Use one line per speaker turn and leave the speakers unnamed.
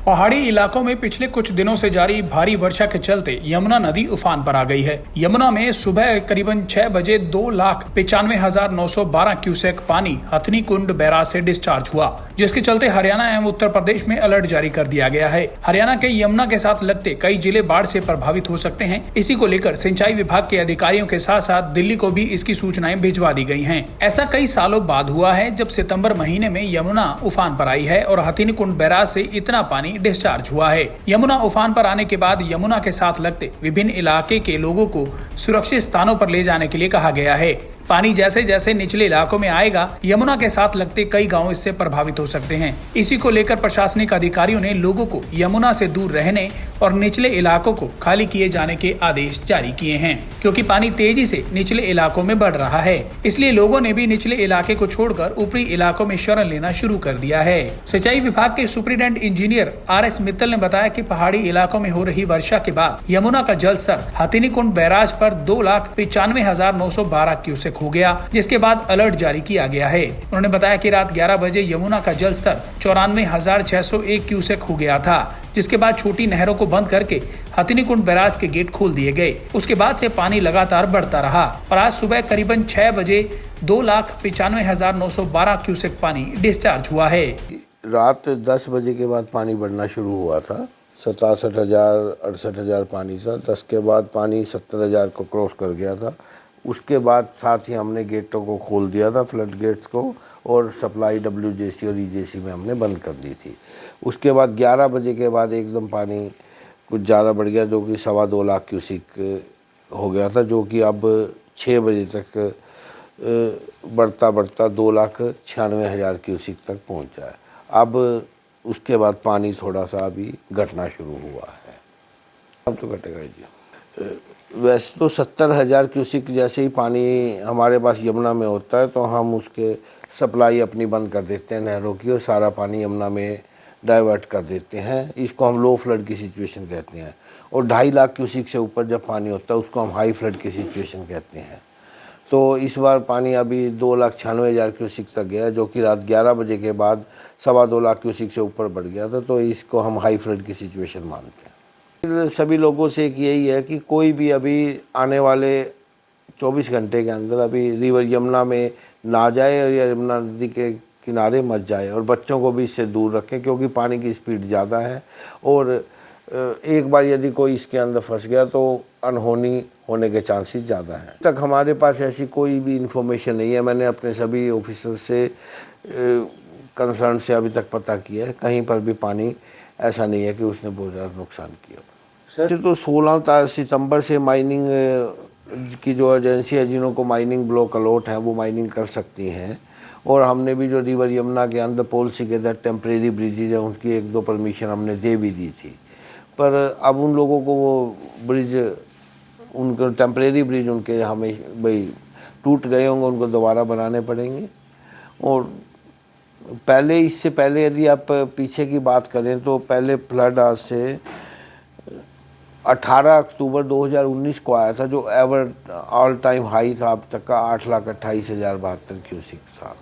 पहाड़ी इलाकों में पिछले कुछ दिनों से जारी भारी वर्षा के चलते यमुना नदी उफान पर आ गई है। यमुना में सुबह करीबन 6 बजे 2,95,912 क्यूसेक पानी हथनी कुंड बैराज से डिस्चार्ज हुआ, जिसके चलते हरियाणा एवं उत्तर प्रदेश में अलर्ट जारी कर दिया गया है। हरियाणा के यमुना के साथ लगते कई जिले बाढ़ से प्रभावित हो सकते हैं। इसी को लेकर सिंचाई विभाग के अधिकारियों के साथ साथ दिल्ली को भी इसकी सूचनाएं भिजवा दी गई हैं। ऐसा कई सालों बाद हुआ है जब सितंबर महीने में यमुना उफान पर आई है और हथनी कुंड बैराज से इतना पानी डिस्चार्ज हुआ है। यमुना उफान पर आने के बाद यमुना के साथ लगते विभिन्न इलाके के लोगों को सुरक्षित स्थानों पर ले जाने के लिए कहा गया है। पानी जैसे जैसे निचले इलाकों में आएगा, यमुना के साथ लगते कई गांव इससे प्रभावित हो सकते हैं। इसी को लेकर प्रशासनिक अधिकारियों ने लोगों को यमुना से दूर रहने और निचले इलाकों को खाली किए जाने के आदेश जारी किए हैं, क्योंकि पानी तेजी से निचले इलाकों में बढ़ रहा है। इसलिए लोगों ने भी निचले इलाके को छोड़कर ऊपरी इलाकों में शरण लेना शुरू कर दिया है। सिंचाई विभाग के सुपरिटेंडेंट इंजीनियर RS मित्तल ने बताया कि पहाड़ी इलाकों में हो रही वर्षा के बाद यमुना का जल स्तर हथनी कुंड बैराज पर 2,95,912 क्यूसेक हो गया, जिसके बाद अलर्ट जारी किया गया है। उन्होंने बताया कि रात 11 बजे यमुना का जल स्तर 94,601 क्यूसेक हो गया था, जिसके बाद छोटी नहरों को बंद करके हथनी कुंड बैराज के गेट खोल दिए गए। उसके बाद से पानी लगातार बढ़ता रहा और आज सुबह करीबन 6 बजे 2,95,912 क्यूसेक पानी डिस्चार्ज हुआ है।
रात 10 बजे के बाद पानी बढ़ना शुरू हुआ था। 67,000 68,000 पानी था। 10 के बाद पानी 70,000 को क्रॉस कर गया था। उसके बाद साथ ही हमने गेटों को खोल दिया था, फ्लड गेट्स को, और सप्लाई WJC और EJC में हमने बंद कर दी थी। उसके बाद 11 बजे के बाद एकदम पानी कुछ ज़्यादा बढ़ गया, जो कि 2.25 लाख क्यूसिक हो गया था, जो कि अब 6 बजे तक बढ़ता बढ़ता 2,96,000 क्यूसिक तक पहुंचा है। अब उसके बाद पानी थोड़ा सा अभी घटना शुरू हुआ है। अब तो घटेगा जी। वैसे तो 70,000 क्यूसिक जैसे ही पानी हमारे पास यमुना में होता है तो हम उसके सप्लाई अपनी बंद कर देते हैं नहरों की, और सारा पानी यमुना में डाइवर्ट कर देते हैं। इसको हम लो फ्लड की सिचुएशन कहते हैं। और 2.5 लाख क्यूसिक से ऊपर जब पानी होता है उसको हम हाई फ्लड की सिचुएशन कहते हैं। तो इस बार पानी अभी 2,96,000 क्यूसिक तक गया, जो कि रात 11 बजे के बाद 2.25 लाख क्यूसिक से ऊपर बढ़ गया था। तो इसको हम हाई फ्लड की सिचुएशन मानते हैं। सभी लोगों से एक यही है कि कोई भी अभी आने वाले 24 घंटे के अंदर अभी रिवर यमुना में ना जाए और यमुना नदी के किनारे मत जाए, और बच्चों को भी इससे दूर रखें, क्योंकि पानी की स्पीड ज़्यादा है और एक बार यदि कोई इसके अंदर फंस गया तो अनहोनी होने के चांसेस ज़्यादा हैं। तक हमारे पास ऐसी कोई भी इंफॉर्मेशन नहीं है। मैंने अपने सभी ऑफिसर से कंसर्न से अभी तक पता किया है, कहीं पर भी पानी ऐसा नहीं है कि उसने बहुत ज़्यादा नुकसान किया। सर तो 16 सितंबर से माइनिंग की जो एजेंसी है, जिन्हों को माइनिंग ब्लॉक अलॉट है, वो माइनिंग कर सकती हैं। और हमने भी जो रिवर यमुना के अंदर पॉलिसी के तहत टेम्परेरी ब्रिजेज है, उनकी 1-2 परमिशन हमने दे भी दी थी। पर अब उन लोगों को वो ब्रिज, उनको टेम्परेरी ब्रिज उनके हमें भाई टूट गए होंगे, उनको दोबारा बनाने पड़ेंगे। और पहले, इससे पहले यदि आप पीछे की बात करें तो पहले फ्लड आज से 18 अक्टूबर 2019 को आया था, जो एवर ऑल टाइम हाई था अब तक का 8,28,072 क्यूसिक था।